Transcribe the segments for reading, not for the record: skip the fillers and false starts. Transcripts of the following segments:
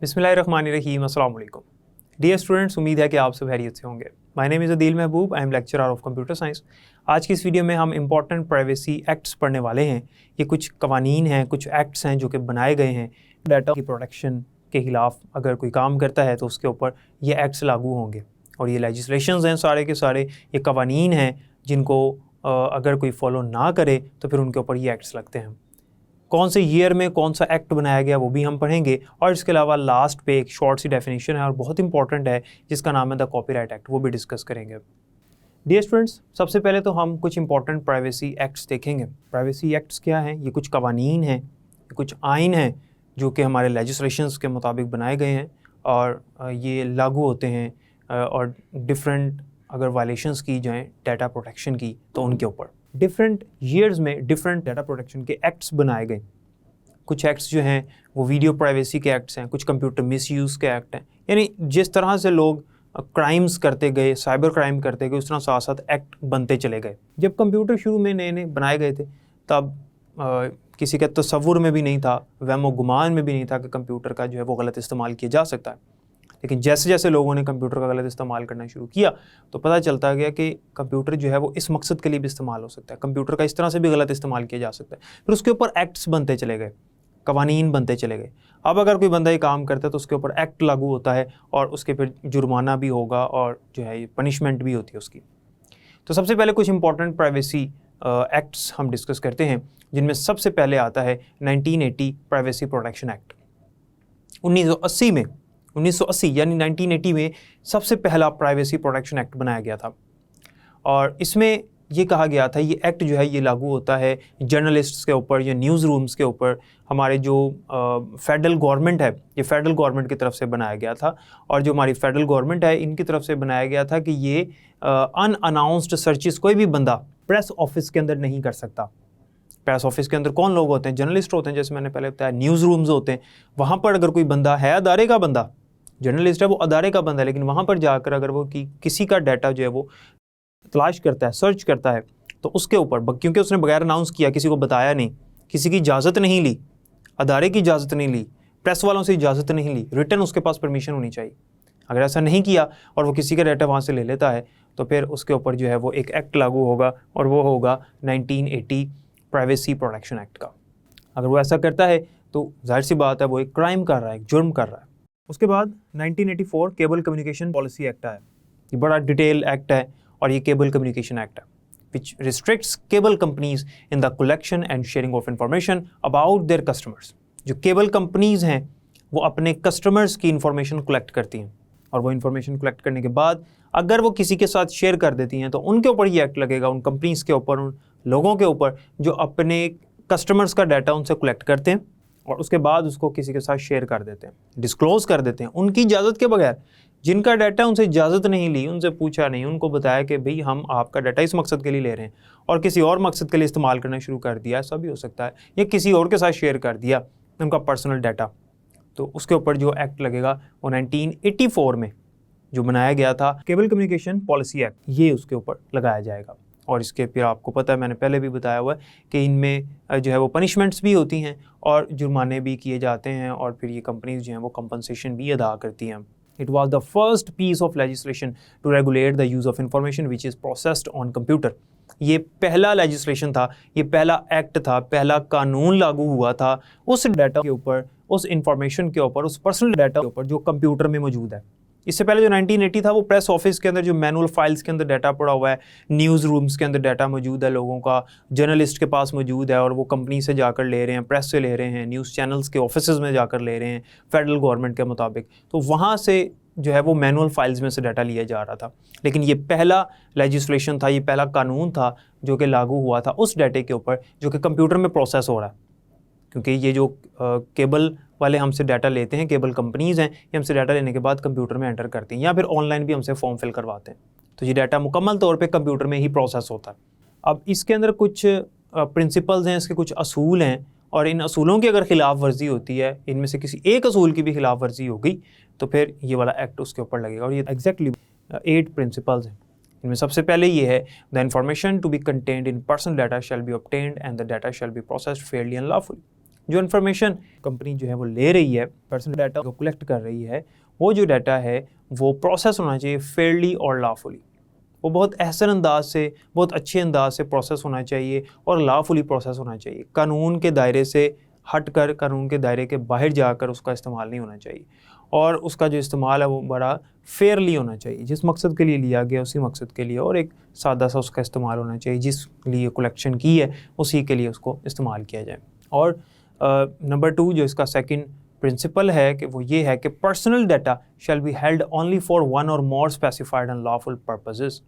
बिस्मिल्लाहिर्रहमानिर्रहीम, अस्सलाम वालेकुम। डियर स्टूडेंट्स, उम्मीद है कि आप सब खैरियत से होंगे। My name is Adeel Mehboob, I am lecturer of computer science. आज की इस वीडियो में हम इंपॉर्टेंट प्राइवेसी एक्ट्स पढ़ने वाले हैं। ये कुछ कवानीन हैं, कुछ एक्ट्स हैं जो कि बनाए गए हैं डाटा की प्रोटेक्शन के ख़िलाफ़। अगर कोई काम करता है तो उसके ऊपर ये एक्ट्स लागू होंगे और ये लेजिस्लेशंस हैं सारे के सारे, ये कवानीन हैं जिनको अगर कोई फॉलो ना करे तो फिर उनके ऊपर ये एक्ट्स लगते हैं। कौन से ईयर में कौन सा एक्ट बनाया गया वो भी हम पढ़ेंगे, और इसके अलावा लास्ट पे एक शॉर्ट सी डेफिनेशन है और बहुत इंपॉर्टेंट है जिसका नाम है द कॉपीराइट एक्ट, वो भी डिस्कस करेंगे। डियर स्टूडेंट्स, सबसे पहले तो हम कुछ इंपॉर्टेंट प्राइवेसी एक्ट्स देखेंगे। प्राइवेसी एक्ट्स क्या हैं? ये कुछ कवानीन हैं, ये कुछ आइन हैं जो कि हमारे लेजिस्लेशंस के मुताबिक बनाए गए हैं और ये लागू होते हैं और डिफरेंट अगर वायलेशंस की जाएँ डाटा प्रोटेक्शन की तो उनके ऊपर डिफरेंट ईयर्स में डिफरेंट डाटा प्रोटेक्शन के एक्ट्स बनाए गए। कुछ एक्ट्स जो हैं वो वीडियो प्राइवेसी के एक्ट्स हैं, कुछ कंप्यूटर मिसयूज़ के एक्ट हैं। यानी जिस तरह से लोग क्राइम्स करते गए, साइबर क्राइम करते गए, उस तरह साथ साथ एक्ट बनते चले गए। जब कंप्यूटर शुरू में नए नए बनाए गए थे तब किसी के तसव्वुर में भी नहीं था, वहमो गुमान में भी नहीं था कि कंप्यूटर का जो है वो गलत इस्तेमाल किया जा सकता है। लेकिन जैसे जैसे लोगों ने कंप्यूटर का गलत इस्तेमाल करना शुरू किया तो पता चलता गया कि कंप्यूटर जो है वो इस मकसद के लिए भी इस्तेमाल हो सकता है, कंप्यूटर का इस तरह से भी गलत इस्तेमाल किया जा सकता है। फिर उसके ऊपर एक्ट्स बनते चले गए, कवानीन बनते चले गए। अब अगर कोई बंदा ये काम करता है तो उसके ऊपर एक्ट लागू होता है और उसके फिर जुर्माना भी होगा और जो है पनिशमेंट भी होती है उसकी। तो सबसे पहले कुछ इंपॉर्टेंट प्राइवेसी एक्ट्स हम डिस्कस करते हैं, जिनमें सबसे पहले आता है 1980 प्राइवेसी प्रोटेक्शन एक्ट। 1980 यानी 1980 में सबसे पहला प्राइवेसी प्रोटेक्शन एक्ट बनाया गया था और इसमें ये कहा गया था, ये एक्ट जो है ये लागू होता है जर्नलिस्ट्स के ऊपर या न्यूज़ रूम्स के ऊपर। हमारे जो फेडरल गवर्नमेंट है, ये फेडरल गवर्नमेंट की तरफ से बनाया गया था और जो हमारी फेडरल गवर्नमेंट है इनकी तरफ से बनाया गया था कि ये अनअनाउंस्ड सर्चिस कोई भी बंदा प्रेस ऑफिस के अंदर नहीं कर सकता। प्रेस ऑफिस के अंदर कौन लोग होते हैं? जर्नलिस्ट होते हैं, जैसे मैंने पहले बताया। न्यूज़ रूम्स होते हैं, वहाँ पर अगर कोई बंदा है अदारे का बंदा, जर्नलिस्ट है वो अदारे का बंदा है, लेकिन वहाँ पर जाकर अगर वो किसी का डाटा जो है वो तलाश करता है, सर्च करता है, तो उसके ऊपर क्योंकि उसने बगैर अनाउंस किया, किसी को बताया नहीं, किसी की इजाज़त नहीं ली, अदारे की इजाज़त नहीं ली, प्रेस वालों से इजाज़त नहीं ली, रिटर्न उसके पास परमिशन होनी चाहिए। अगर ऐसा नहीं किया और वो किसी का डाटा वहाँ से ले लेता है तो फिर उसके ऊपर जो है वो एक एक्ट लागू होगा और वो होगा 1980 प्राइवेसी प्रोटेक्शन एक्ट का। अगर वो ऐसा करता है तो जाहिर सी बात है वो एक क्राइम कर रहा है, एक जुर्म कर रहा है। उसके बाद 1984 केबल कम्युनिकेशन पॉलिसी एक्ट आया। ये बड़ा डिटेल एक्ट है और ये केबल कम्युनिकेशन एक्ट है which restricts cable companies in the collection and sharing of information about their customers. जो केबल कंपनीज हैं वो अपने कस्टमर्स की इंफॉर्मेशन कलेक्ट करती हैं और वो इंफॉर्मेशन कलेक्ट करने के बाद अगर वो किसी के साथ शेयर कर देती हैं तो उनके ऊपर ये एक्ट लगेगा, उन कंपनीज के ऊपर, उन लोगों के ऊपर जो अपने कस्टमर्स का डाटा उनसे कलेक्ट करते हैं और उसके बाद उसको किसी के साथ शेयर कर देते हैं, डिस्क्लोज़ कर देते हैं उनकी इजाज़त के बगैर। जिनका डाटा उनसे इजाज़त नहीं ली, उनसे पूछा नहीं, उनको बताया कि भाई हम आपका डाटा इस मकसद के लिए ले रहे हैं और किसी और मकसद के लिए इस्तेमाल करना शुरू कर दिया, ऐसा भी हो सकता है, या किसी और के साथ शेयर कर दिया उनका पर्सनल डाटा, तो उसके ऊपर जो एक्ट लगेगा वो 1984 में जो बनाया गया था केबल कम्युनिकेशन पॉलिसी एक्ट, ये उसके ऊपर लगाया जाएगा। और इसके फिर आपको पता है, मैंने पहले भी बताया हुआ है कि इनमें जो है वो पनिशमेंट्स भी होती हैं और जुर्माने भी किए जाते हैं और फिर ये कंपनीज जो हैं वो कंपनसेशन भी अदा करती हैं। It was the first piece of legislation to regulate the use of information which is processed on computer. ये पहला लेजिस्लेशन था, ये पहला एक्ट था, पहला कानून लागू हुआ था उस डाटा के ऊपर, उस इंफॉर्मेशन के ऊपर, उस पर्सनल डाटा के ऊपर जो कंप्यूटर में मौजूद है। इससे पहले जो 1980 था वो प्रेस ऑफिस के अंदर जो मैनुअल फाइल्स के अंदर डाटा पड़ा हुआ है, न्यूज़ रूम्स के अंदर डाटा मौजूद है, लोगों का, जर्नलिस्ट के पास मौजूद है और वो कंपनी से जाकर ले रहे हैं, प्रेस से ले रहे हैं, न्यूज़ चैनल्स के ऑफिसेज़ में जाकर ले रहे हैं फेडरल गवर्नमेंट के मुताबिक। तो वहाँ से जो है वो मैनुअल फाइल्स में से डाटा लिया जा रहा था। लेकिन ये पहला लेजिस्लेशन था, ये पहला कानून था जो कि लागू हुआ था उस डाटे के ऊपर जो कि कंप्यूटर में प्रोसेस हो रहा है। क्योंकि ये जो केबल वाले हमसे डाटा लेते हैं, केबल कंपनीज़ हैं, ये हमसे डाटा लेने के बाद कंप्यूटर में एंटर करती हैं या फिर ऑनलाइन भी हमसे फॉर्म फिल करवाते हैं, तो ये डाटा मुकम्मल तौर पे कंप्यूटर में ही प्रोसेस होता है। अब इसके अंदर कुछ प्रिंसिपल्स हैं, इसके कुछ असूल हैं और इन असूलों की अगर खिलाफ वर्जी होती है, इनमें से किसी एक असूल की भी खिलाफ वर्जी हो गई तो फिर ये वाला एक्ट उसके ऊपर लगेगा। और ये एग्जैक्टली 8 प्रिंसिपल्स हैं। इनमें सबसे पहले ये है, the information to be contained in personal data shall be obtained and the data shall be processed fairly and lawfully. जो इन्फॉर्मेशन कंपनी जो है वो ले रही है, पर्सनल डाटा को कलेक्ट कर रही है, वो जो डाटा है वो प्रोसेस होना चाहिए फेयरली और लॉफुली। वो बहुत एहसन अंदाज से, बहुत अच्छे अंदाज से प्रोसेस होना चाहिए और लॉफुली प्रोसेस होना चाहिए। कानून के दायरे से हट कर, कानून के दायरे के बाहर जाकर उसका इस्तेमाल नहीं होना चाहिए, और उसका जो इस्तेमाल है वो बड़ा फेयरली होना चाहिए। जिस मकसद के लिए लिया गया उसी मकसद के लिए, और एक सादा सा उसका इस्तेमाल होना चाहिए। जिस लिए कलेक्शन की है उसी के लिए उसको इस्तेमाल किया जाए। और नंबर 2 जो इसका सेकंड प्रिंसिपल है कि वो ये है कि personal data shall be held only for one or more specified and lawful purposes.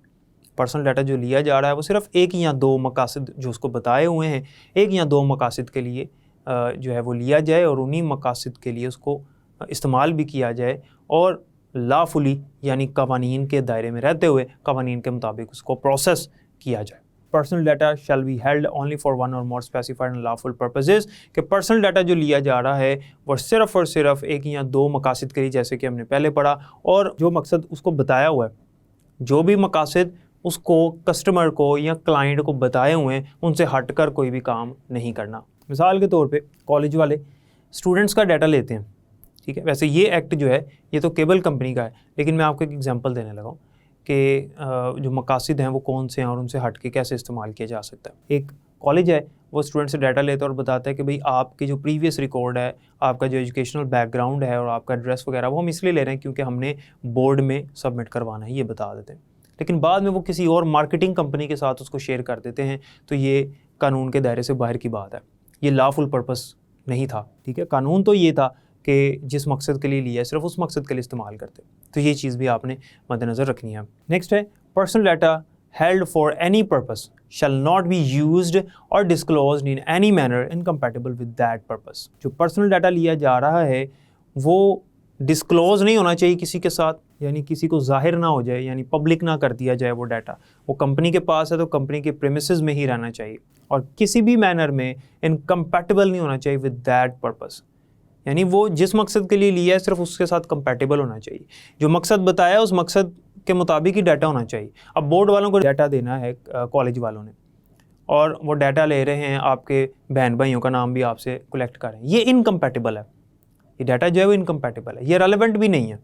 Personal data जो लिया जा रहा है वो सिर्फ एक या दो मकासद जो उसको बताए हुए हैं, एक या दो मकासद के लिए जो है वो लिया जाए, और उन्हीं मकासद के लिए उसको इस्तेमाल भी किया जाए, और लॉफुली यानी कवानीन के दायरे में रहते हुए कवानीन के मुताबिक उसको प्रोसेस किया जाए। Personal data shall be held only for one or more specified and lawful purposes, कि पर्सनल डाटा जो लिया जा रहा है वो सिर्फ और सिर्फ एक या दो मकासद के लिए, जैसे कि हमने पहले पढ़ा, और जो मकसद उसको बताया हुआ है, जो भी मकासद उसको कस्टमर को या क्लाइंट को बताए हुए हैं, उनसे हटकर कोई भी काम नहीं करना। मिसाल के तौर पे कॉलेज वाले स्टूडेंट्स का डाटा लेते हैं, ठीक है। वैसे ये एक्ट जो है ये तो केबल कंपनी का है, लेकिन मैं आपको एक एग्जांपल देने लगा हूँ कि जो मकासद हैं वो कौन से हैं और उनसे हट के कैसे इस्तेमाल किया जा सकता है। एक कॉलेज है, वो स्टूडेंट से डाटा लेता है और बताता है कि भाई आपकी जो प्रीवियस रिकॉर्ड है, आपका जो एजुकेशनल बैकग्राउंड है और आपका एड्रेस वगैरह वो हम इसलिए ले रहे हैं क्योंकि हमने बोर्ड में सबमिट करवाना है, ये बता देते हैं। लेकिन बाद में वो किसी और मार्केटिंग कंपनी के साथ उसको शेयर कर देते हैं, तो ये कानून के दायरे से बाहर की बात है, ये लॉफुल पर्पस नहीं था, ठीक है। कानून तो ये था कि जिस मकसद के लिए लिया है सिर्फ उस मकसद के लिए इस्तेमाल करते, तो ये चीज़ भी आपने मद्देनज़र रखनी है। नेक्स्ट है personal data held for any purpose shall not be used or disclosed in any manner incompatible with that purpose। जो पर्सनल डाटा लिया जा रहा है वो डिस्क्लोज नहीं होना चाहिए किसी के साथ, यानी किसी को जाहिर ना हो जाए, यानी पब्लिक ना कर दिया जाए वो डाटा। वो कंपनी के पास है तो कंपनी के प्रेमिसेस में ही रहना चाहिए, और किसी भी मैनर में इनकम्पैटिबल नहीं होना चाहिए विद दैट पर्पस, यानी वो जिस मकसद के लिए लिया है सिर्फ उसके साथ कंपैटिबल होना चाहिए। जो मकसद बताया है उस मकसद के मुताबिक ही डाटा होना चाहिए। अब बोर्ड वालों को डाटा देना है कॉलेज वालों ने, और वो डाटा ले रहे हैं, आपके बहन भाइयों का नाम भी आपसे कलेक्ट कर रहे हैं, ये इनकम्पैटिबल है, ये डाटा जो है वो इनकम्पैटिबल है, ये रेलेवेंट भी नहीं है,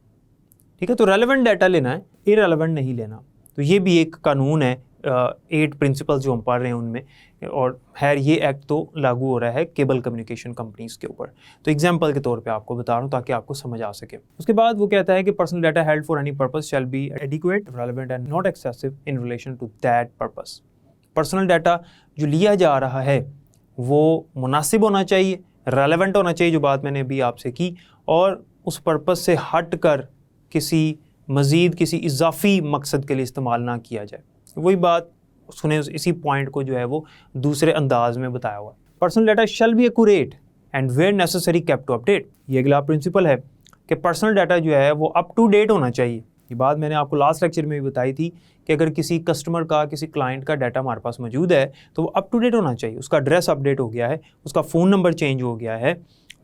ठीक है। तो रेलेवेंट डाटा लेना है, इररेलेवेंट नहीं लेना। तो ये भी एक कानून है, 8 प्रिंसिपल्स जो हम पढ़ रहे हैं उनमें, और खैर ये एक्ट तो लागू हो रहा है केबल कम्युनिकेशन कंपनीज के ऊपर। तो एग्जांपल के तौर पे आपको बता रहा हूँ ताकि आपको समझ आ सके। उसके बाद वो कहता है कि personal data held for any purpose shall be adequate, relevant and not excessive in relation to that purpose. Personal data जो लिया जा रहा है वो मुनासिब होना चाहिए, रेलेवेंट होना चाहिए, जो बात मैंने अभी आपसे की, और उस पर्पस से हट कर किसी मज़ीद किसी इजाफी मकसद के लिए इस्तेमाल ना किया जाए। वही बात सुने, इसी पॉइंट को जो है वो दूसरे अंदाज में बताया हुआ है। Personal data shall be accurate and where necessary kept to update. ये अगला प्रिंसिपल है कि पर्सनल डाटा जो है वो अप टू डेट होना चाहिए। ये बात मैंने आपको लास्ट लेक्चर में भी बताई थी कि अगर किसी कस्टमर का, किसी क्लाइंट का डाटा हमारे पास मौजूद है तो वो अप टू डेट होना चाहिए। उसका एड्रेस अपडेट हो गया है, उसका फ़ोन नंबर चेंज हो गया है,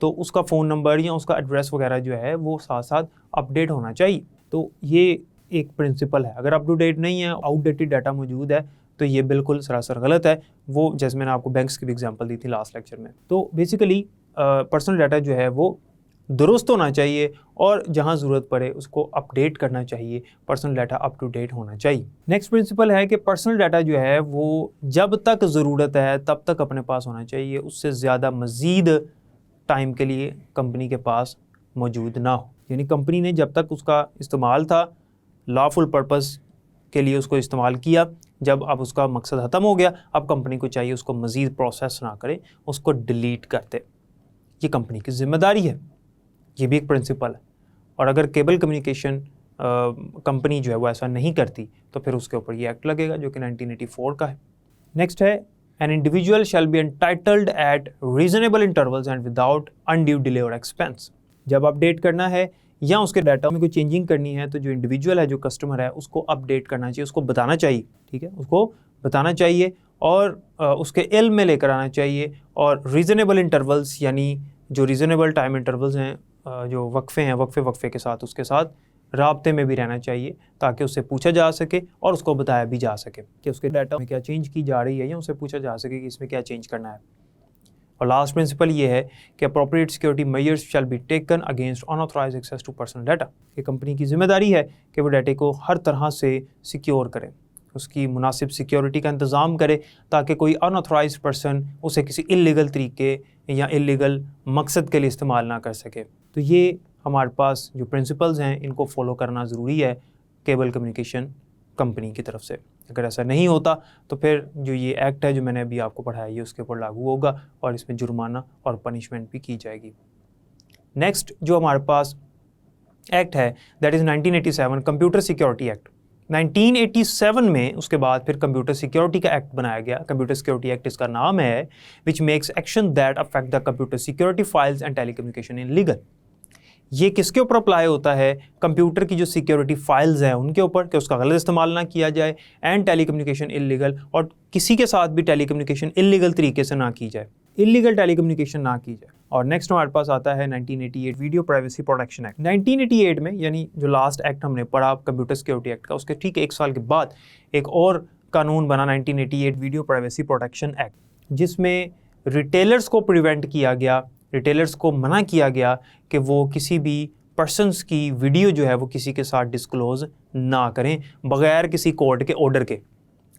तो उसका फ़ोन नंबर या उसका एड्रेस वगैरह जो है वो साथ साथ अपडेट होना चाहिए। तो ये एक प्रिंसिपल है। अगर अप टू डेट नहीं है, आउटडेटेड डाटा मौजूद है, तो ये बिल्कुल सरासर गलत है। वो जैसे मैंने आपको बैंक्स की भी एग्जांपल दी थी लास्ट लेक्चर में। तो बेसिकली पर्सनल डाटा जो है वो दुरुस्त होना चाहिए, और जहां ज़रूरत पड़े उसको अपडेट करना चाहिए। Personal data up to date होना चाहिए। नेक्स्ट प्रिंसिपल है कि पर्सनल डाटा जो है वो जब तक ज़रूरत है तब तक अपने पास होना चाहिए, उससे ज़्यादा मज़ीद टाइम के लिए कंपनी के पास मौजूद ना हो। यानी कंपनी ने जब तक उसका इस्तेमाल था, लॉफुल पर्पस के लिए उसको इस्तेमाल किया, जब अब उसका मकसद ख़त्म हो गया, अब कंपनी को चाहिए उसको मज़ीद प्रोसेस ना करे, उसको डिलीट कर दे। ये कंपनी की जिम्मेदारी है, ये भी एक प्रिंसिपल है। और अगर केबल कम्युनिकेशन कंपनी जो है वो ऐसा नहीं करती तो फिर उसके ऊपर ये एक्ट लगेगा जो कि 1984 का है। नेक्स्ट है an individual shall be entitled eight reasonable intervals and without undue delay और एक्सपेंस। जब अपडेट करना है या उसके डाटा में कोई चेंजिंग करनी है तो जो इंडिविजुअल है, जो कस्टमर है, उसको अपडेट करना चाहिए, उसको बताना चाहिए, ठीक है, उसको बताना चाहिए और उसके इल्म में लेकर आना चाहिए। और रीज़नेबल इंटरवल्स यानी जो रीज़नेबल टाइम इंटरवल्स हैं, जो वक्फ़े हैं, वक्फ़े के साथ उसके साथ राब्ते में भी रहना चाहिए ताकि उससे पूछा जा सके और उसको बताया भी जा सके कि उसके डाटा में क्या चेंज की जा रही है, या उससे पूछा जा सके कि इसमें क्या चेंज करना है। और लास्ट प्रिंसिपल ये है कि appropriate security measures shall be taken against unauthorised access to personal data, कि कंपनी की जिम्मेदारी है कि वो डाटे को हर तरह से सिक्योर करे, उसकी मुनासिब सिक्योरिटी का इंतज़ाम करे ताकि कोई अनऑथराइज्ड पर्सन उसे किसी इल्लीगल तरीके या इल्लीगल मकसद के लिए इस्तेमाल ना कर सके। तो ये हमारे पास जो प्रिंसिपल्स हैं इनको फॉलो करना ज़रूरी है केबल कम्युनिकेशन कंपनी की तरफ से। अगर ऐसा नहीं होता तो फिर जो ये एक्ट है जो मैंने अभी आपको पढ़ाया ये उसके ऊपर लागू होगा और इसमें जुर्माना और पनिशमेंट भी की जाएगी। नेक्स्ट जो हमारे पास एक्ट है that is 1987 computer security act. 1987 में उसके बाद फिर कंप्यूटर सिक्योरिटी का एक्ट बनाया गया। कंप्यूटर सिक्योरिटी एक्ट इसका नाम है, which makes action that affect the computer security files and telecommunication in legal. ये किसके ऊपर अप्लाई होता है? कंप्यूटर की जो सिक्योरिटी फाइल्स हैं उनके ऊपर, कि उसका गलत इस्तेमाल ना किया जाए, एंड टेलीकम्युनिकेशन इलीगल, और किसी के साथ भी टेलीकम्युनिकेशन इलीगल तरीके से ना की जाए, इलीगल टेलीकम्युनिकेशन ना की जाए। और नेक्स्ट हमारे पास आता है 1988 वीडियो प्राइवेसी प्रोटेक्शन एक्ट। 1988 में, यानी जो लास्ट एक्ट हमने पढ़ा कंप्यूटर सिक्योरिटी एक्ट का, उसके ठीक 1 साल के बाद एक और कानून बना 1988 वीडियो प्राइवेसी प्रोटेक्शन एक्ट, जिसमें रिटेलर्स को प्रिवेंट किया गया, रिटेलर्स को मना किया गया कि वो किसी भी पर्सन्स की वीडियो जो है वो किसी के साथ डिस्क्लोज ना करें बगैर किसी कोर्ट के ऑर्डर के,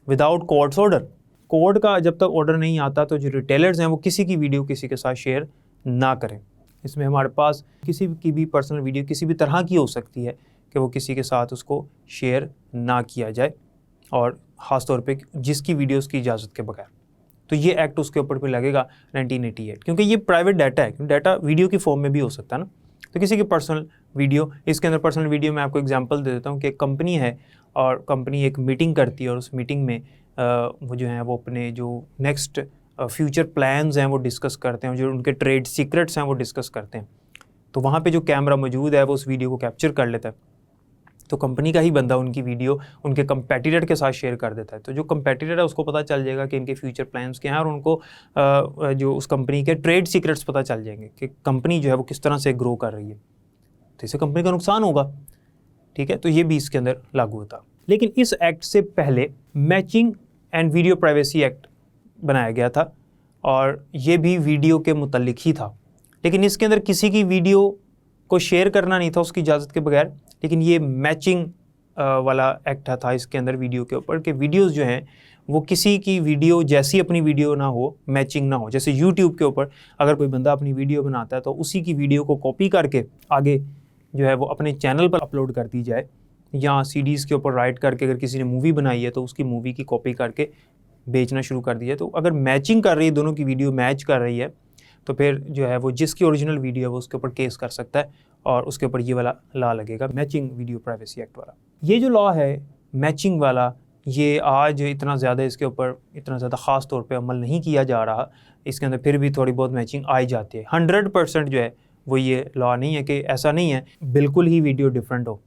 विदाउट कोर्ट्स ऑर्डर। कोर्ट का जब तक ऑर्डर नहीं आता तो जो रिटेलर्स हैं वो किसी की वीडियो किसी के साथ शेयर ना करें। इसमें हमारे पास किसी की भी पर्सनल वीडियो किसी भी तरह की हो सकती है कि वो किसी के साथ उसको शेयर ना किया जाए, और ख़ास तौर पे जिसकी वीडियोस की इजाज़त के बगैर। तो ये एक्ट उसके ऊपर भी लगेगा 1988, क्योंकि ये प्राइवेट डाटा है, डाटा वीडियो की फॉर्म में भी हो सकता है ना। तो किसी की पर्सनल वीडियो, इसके अंदर पर्सनल वीडियो मैं आपको एग्जांपल दे देता हूँ कि एक कंपनी है और कंपनी एक मीटिंग करती है, और उस मीटिंग में वो जो है वो अपने जो नेक्स्ट फ्यूचर प्लान्स हैं वो डिस्कस करते हैं, जो उनके ट्रेड सीक्रेट्स हैं वो डिस्कस करते हैं। तो वहाँ पे जो कैमरा मौजूद है वो उस वीडियो को कैप्चर कर लेता है, तो कंपनी का ही बंदा उनकी वीडियो उनके कंपेटिटर के साथ शेयर कर देता है। तो जो कंपेटिटर है उसको पता चल जाएगा कि इनके फ्यूचर प्लान्स क्या हैं, और उनको जो उस कंपनी के ट्रेड सीक्रेट्स पता चल जाएंगे कि कंपनी जो है वो किस तरह से ग्रो कर रही है। तो इससे कंपनी का नुकसान होगा, ठीक है। तो ये भी इसके अंदर लागू होता। लेकिन इस एक्ट से पहले matching and video privacy act बनाया गया था, और ये भी वीडियो के मुतल्लिक ही था, लेकिन इसके अंदर किसी की वीडियो को शेयर करना नहीं था उसकी इजाज़त के बगैर। लेकिन ये मैचिंग वाला एक्ट था इसके अंदर वीडियो के ऊपर, कि वीडियोस जो हैं वो किसी की वीडियो जैसी अपनी वीडियो ना हो, मैचिंग ना हो। जैसे यूट्यूब के ऊपर अगर कोई बंदा अपनी वीडियो बनाता है तो उसी की वीडियो को कॉपी करके आगे जो है वो अपने चैनल पर अपलोड कर दी जाए, या सीडीज़ के ऊपर राइट करके अगर किसी ने मूवी बनाई है तो उसकी मूवी की कॉपी करके बेचना शुरू कर दिया। तो अगर मैचिंग कर रही है, दोनों की वीडियो मैच कर रही है, तो फिर जो है वो जिसकी ओरिजिनल वीडियो है वो उसके ऊपर केस कर सकता है, और उसके ऊपर ये वाला लॉ लगेगा, मैचिंग वीडियो प्राइवेसी एक्ट वाला। ये जो लॉ है मैचिंग वाला, ये आज इतना ज़्यादा इसके ऊपर इतना ज़्यादा ख़ास तौर पे अमल नहीं किया जा रहा। इसके अंदर फिर भी थोड़ी बहुत मैचिंग आई जाती है। 100% जो है वो ये लॉ नहीं है कि ऐसा नहीं है बिल्कुल ही वीडियो डिफरेंट हो,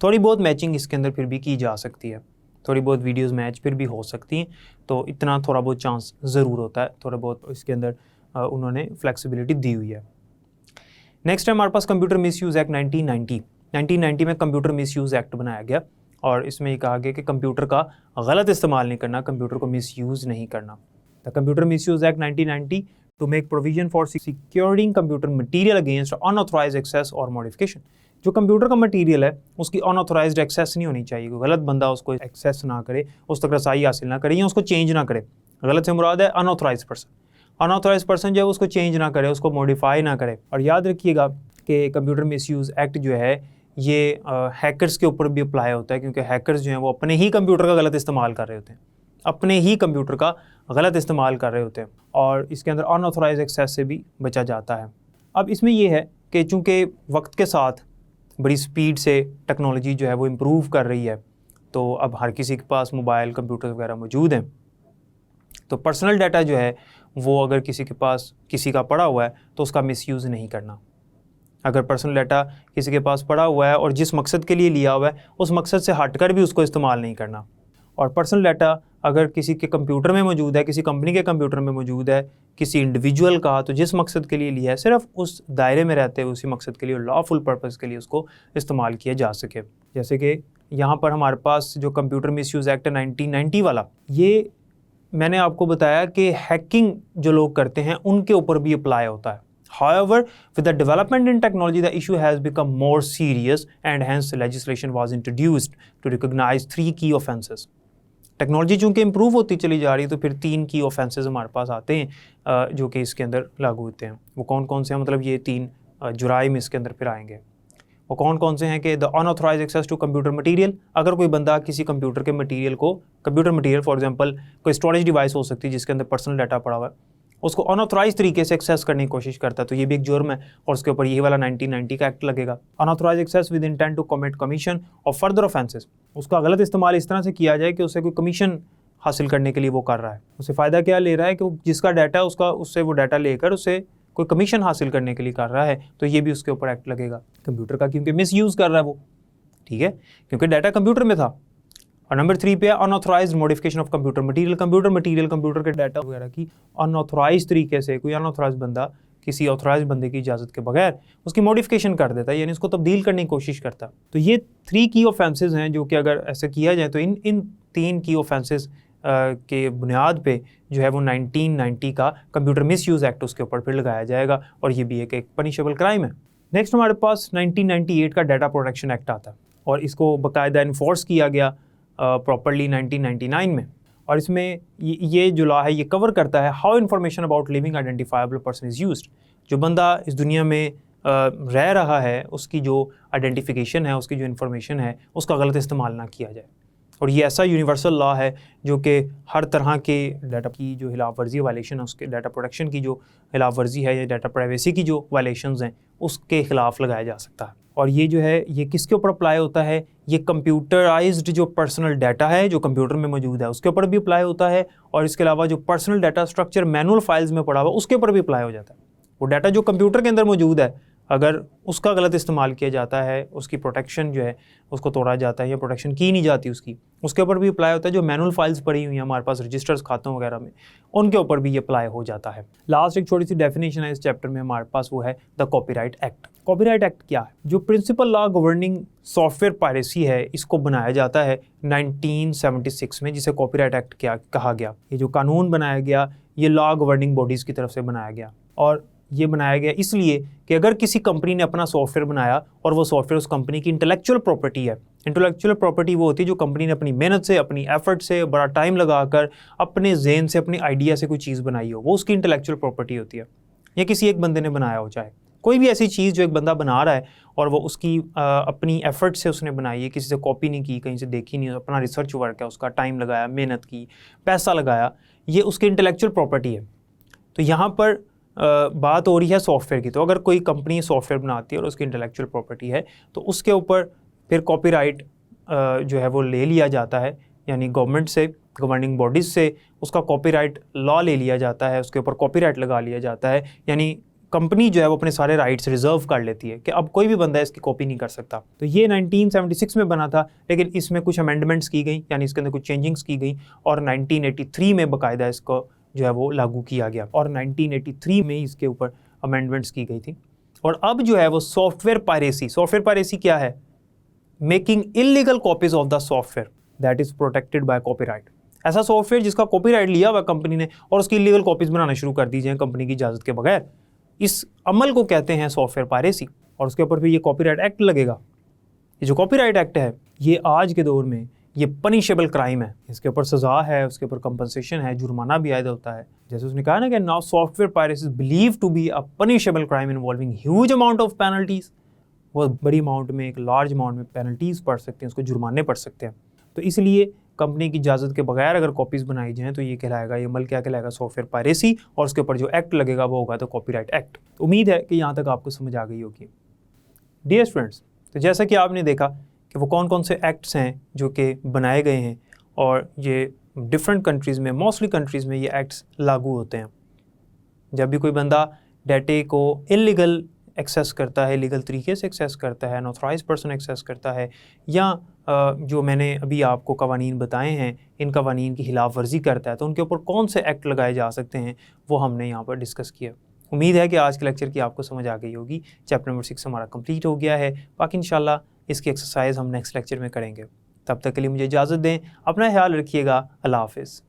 थोड़ी बहुत मैचिंग इसके अंदर फिर भी की जा सकती है, थोड़ी बहुत वीडियोस मैच फिर भी हो सकती हैं। तो इतना थोड़ा बहुत चांस ज़रूर होता है, थोड़ा बहुत इसके अंदर उन्होंने फ्लेक्सिबिलिटी दी हुई है। नेक्स्ट है हमारे पास कंप्यूटर मिसयूज़ एक्ट 1990 में कंप्यूटर मिसयूज़ एक्ट बनाया गया, और इसमें ये कहा गया कि कंप्यूटर का गलत इस्तेमाल नहीं करना, कंप्यूटर को मिसयूज़ नहीं करना। The computer misuse act 1990 to make provision for securing computer material against unauthorised access और मॉडिफिकेशन। जो कंप्यूटर का मटीरियल है उसकी अनऑथराइज्ड एक्सेस नहीं होनी चाहिए, कोई गलत बंदा उसको एक्सेस ना करे, उस तक रसाई हासिल ना करे, या उसको चेंज ना करे। गलत से मुराद है अनऑथराइज्ड पर्सन। अनऑथराइज्ड पर्सन जो है उसको चेंज ना करे, उसको मॉडिफाई ना करे। और याद रखिएगा कि कंप्यूटर मिसयूज़ एक्ट जो है ये हैकर्स के ऊपर भी अप्लाई होता है, क्योंकि हैकर्स जो हैं वो अपने ही कंप्यूटर का गलत इस्तेमाल कर रहे होते हैं, अपने ही कंप्यूटर का गलत इस्तेमाल कर रहे होते हैं, और इसके अंदर अनऑथराइज्ड एक्सेस से भी बचा जाता है। अब इसमें यह है कि चूँकि वक्त के साथ बड़ी स्पीड से टेक्नोलॉजी जो है वो इम्प्रूव कर रही है, तो अब हर किसी के पास मोबाइल कंप्यूटर वगैरह मौजूद हैं। तो पर्सनल डाटा जो है वो अगर किसी के पास किसी का पड़ा हुआ है तो उसका मिसयूज़ नहीं करना। अगर पर्सनल डाटा किसी के पास पड़ा हुआ है और जिस मकसद के लिए लिया हुआ है उस मकसद से हटकर भी उसको इस्तेमाल नहीं करना। और पर्सनल डाटा अगर किसी के कंप्यूटर में मौजूद है, किसी कंपनी के कंप्यूटर में मौजूद है, किसी इंडिविजुअल का, तो जिस मकसद के लिए लिया है सिर्फ उस दायरे में रहते हुए उसी मकसद के लिए, लॉफुल पर्पज़ के लिए उसको इस्तेमाल किया जा सके। जैसे कि यहाँ पर हमारे पास जो कंप्यूटर मिसयूज़ एक्ट 1990 वाला, ये मैंने आपको बताया कि हैकिंग जो लोग करते हैं उनके ऊपर भी अप्लाई होता है। However, with the development in technology, the issue has become more serious and hence legislation was introduced to recognize 3 key offenses. Technology चूँकि इम्प्रूव होती चली जा रही है तो फिर 3 की ऑफेंसेस हमारे पास आते हैं जो कि इसके अंदर लागू होते हैं। वो कौन कौन से हैं, मतलब ये 3 जुराइम इसके अंदर फिर आएंगे। वो कौन कौन से हैं कि the unauthorised access to computer material, अगर कोई बंदा किसी कंप्यूटर के मटेरियल को, कंप्यूटर मटेरियल फॉर एग्जांपल कोई स्टोरेज डिवाइस हो सकती है जिसके अंदर पर्सनल डाटा पड़ा हुआ है, उसको अनऑथराइज तरीके से एक्सेस करने की कोशिश करता है तो ये भी एक जुर्म है और उसके ऊपर यही वाला 1990 का एक्ट लगेगा। Unauthorised access with intent to commit commission और फर्दर ऑफेंसेस, उसका गलत इस्तेमाल इस तरह से किया जाए कि उसे कोई कमीशन हासिल करने के लिए वो कर रहा है, उसे फ़ायदा क्या ले रहा है कि वो जिसका डाटा है उसका उससे वो डाटा लेकर उसे कोई कमीशन हासिल करने के लिए कर रहा है, तो ये भी उसके ऊपर एक्ट लगेगा कंप्यूटर का, क्योंकि मिसयूज़ कर रहा है वो, ठीक है, क्योंकि डाटा कंप्यूटर में था। और नंबर 3 पे है unauthorised modification of computer material, computer के डाटा वगैरह की अनऑथराइज तरीके से कोई अनऑथराइज बंदा किसी ऑथराइज बंदे की इजाज़त के बगैर उसकी मॉडिफिकेशन कर देता है, यानी उसको तब्दील करने की कोशिश करता। तो ये 3 की ऑफेंसेस हैं जो कि अगर ऐसे किया जाए तो इन 3 की ऑफेंसेस के बुनियाद पे जो है वो 1990 का कंप्यूटर मिसयूज़ एक्ट उसके ऊपर फिर लगाया जाएगा और ये भी एक पनिशेबल क्राइम है। नेक्स्ट हमारे पास 1998 का डाटा प्रोटेक्शन एक्ट आता है और इसको बाकायदा इन्फोर्स किया गया प्रॉपरली 1999 में, और इसमें ये जो लॉ है ये कवर करता है how information about living identifiable person is used. जो बंदा इस दुनिया में रह रहा है उसकी जो आइडेंटिफिकेशन है, उसकी जो इन्फॉर्मेशन है, उसका गलत इस्तेमाल ना किया जाए। और ये ऐसा यूनिवर्सल लॉ है जो कि हर तरह के डाटा की जो खिलाफ वर्जी वायलेशन है, उसके डाटा प्रोटेक्शन की जो खिलाफ वर्जी है या डाटा प्राइवेसी की जो वायलेशंस हैं उसके ख़िलाफ़ लगाया जा सकता है। और ये जो है ये किसके ऊपर अप्लाई होता है, ये कंप्यूटराइज्ड जो पर्सनल डाटा है जो कंप्यूटर में मौजूद है उसके ऊपर भी अप्लाई होता है, और इसके अलावा जो personal data structure manual files में पड़ा हुआ उसके ऊपर भी अप्लाई हो जाता है। वो डाटा जो कंप्यूटर के अंदर मौजूद है अगर उसका गलत इस्तेमाल किया जाता है, उसकी प्रोटेक्शन जो है उसको तोड़ा जाता है या प्रोटेक्शन की नहीं जाती उसकी, उसके ऊपर भी अप्लाई होता है। जो मैनुअल फाइल्स पड़ी हुई हैं हमारे पास रजिस्टर्स खातों वगैरह में, उनके ऊपर भी ये अप्लाई हो जाता है। लास्ट एक छोटी सी डेफिनेशन है इस चैप्टर में हमारे पास, वो है the copyright act. Copyright act क्या है? जो principle law governing software piracy है इसको बनाया जाता है 1976 में, जिसे कॉपीराइट एक्ट क्या कहा गया। ये जो कानून बनाया गया ये लॉ गवर्निंग बॉडीज़ की तरफ से बनाया गया, और ये बनाया गया इसलिए कि अगर किसी कंपनी ने अपना सॉफ्टवेयर बनाया और वो सॉफ्टवेयर उस कंपनी की इंटेलेक्चुअल प्रॉपर्टी है, इंटेलेक्चुअल प्रॉपर्टी वो होती है जो कंपनी ने अपनी मेहनत से, अपनी एफर्ट से, बड़ा टाइम लगाकर, अपने ज़हन से, अपनी आइडिया से कोई चीज़ बनाई हो, वो उसकी इंटेलेक्चुअल प्रॉपर्टी होती है। या किसी एक बंदे ने बनाया हो, चाहे कोई भी ऐसी चीज़ जो एक बंदा बना रहा है और वो उसकी अपनी एफर्ट से उसने बनाई है, किसी से कॉपी नहीं की, कहीं से देखी नहीं, अपना रिसर्च वर्क है, उसका टाइम लगाया, मेहनत की, पैसा लगाया, ये उसकी इंटेलेक्चुअल प्रॉपर्टी है। तो यहाँ पर बात हो रही है सॉफ्टवेयर की। तो अगर कोई कंपनी सॉफ्टवेयर बनाती है और उसकी इंटेलेक्चुअल प्रॉपर्टी है तो उसके ऊपर फिर कॉपीराइट जो है वो ले लिया जाता है, यानी गवर्नमेंट से, गवर्निंग बॉडीज़ से उसका कॉपीराइट लॉ ले लिया जाता है, उसके ऊपर कॉपीराइट लगा लिया जाता है, यानी कंपनी जो है वो अपने सारे राइट्स रिजर्व कर लेती है कि अब कोई भी बंदा इसकी कॉपी नहीं कर सकता। तो ये 1976 में बना था, लेकिन इसमें कुछ अमेंडमेंट्स की गई, यानी इसके अंदर कुछ चेंजिंग्स की गई, और 1983 में बाकायदा इसको जो है वो लागू किया गया, और 1983 में इसके ऊपर अमेंडमेंट्स की गई थी। और अब जो है वो सॉफ्टवेयर पायरेसी क्या है? Making illegal copies of the software that is protected by copyright. ऐसा सॉफ्टवेयर जिसका कॉपीराइट लिया हुआ कंपनी ने और उसकी इलीगल कॉपीज बनाना शुरू कर दी जाए कंपनी की इजाज़त के बगैर, इस अमल को कहते हैं सॉफ्टवेयर पायरेसी, और उसके ऊपर फिर ये कॉपीराइट एक्ट लगेगा। ये जो कॉपीराइट एक्ट है ये आज के दौर में ये पनिशेबल क्राइम है, इसके ऊपर सज़ा है, उसके ऊपर कंपनसेशन है, जुर्माना भी आयद होता है। जैसे उसने कहा ना कि now software piracy is believe to be a punishable crime involving huge amount of penalties. वो बड़ी अमाउंट में, एक लार्ज अमाउंट में पेनल्टीज़ पड़ सकते हैं, उसको जुर्माने पड़ सकते हैं। तो इसलिए कंपनी की इजाज़त के बगैर अगर कॉपीज़ बनाई जाएँ तो ये कहलाएगा, ये अमल क्या कहलाएगा? सॉफ्टवेयर पायरेसी, और उसके ऊपर जो एक्ट लगेगा वो होगा तो कॉपीराइट एक्ट। तो उम्मीद है कि यहाँ तक आपको समझ आ गई होगी। डियर स्टूडेंट्स, तो जैसा कि आपने देखा कि वो कौन कौन से एक्ट्स हैं जो कि बनाए गए हैं, और ये डिफरेंट कंट्रीज़ में, मोस्टली कंट्रीज़ में ये एक्ट्स लागू होते हैं। जब भी कोई बंदा डाटे को इलीगल एक्सेस करता है, इलीगल तरीके से एक्सेस करता है, अनऑथराइज पर्सन एक्सेस करता है, या जो मैंने अभी आपको कवानीन बताए हैं इन कवानीन की खिलाफ वर्जी करता है, तो उनके ऊपर कौन से एक्ट लगाए जा सकते हैं वो हमने यहाँ पर डिस्कस किया। उम्मीद है कि आज के लेक्चर की आपको समझ आ गई होगी। चैप्टर नंबर 6 हमारा कंप्लीट हो गया है। बाकी इंशाल्लाह इसकी एक्सरसाइज हम नेक्स्ट लेक्चर में करेंगे। तब तक के लिए मुझे इजाज़त दें, अपना ख्याल रखिएगा। अल्लाह हाफ़िज़।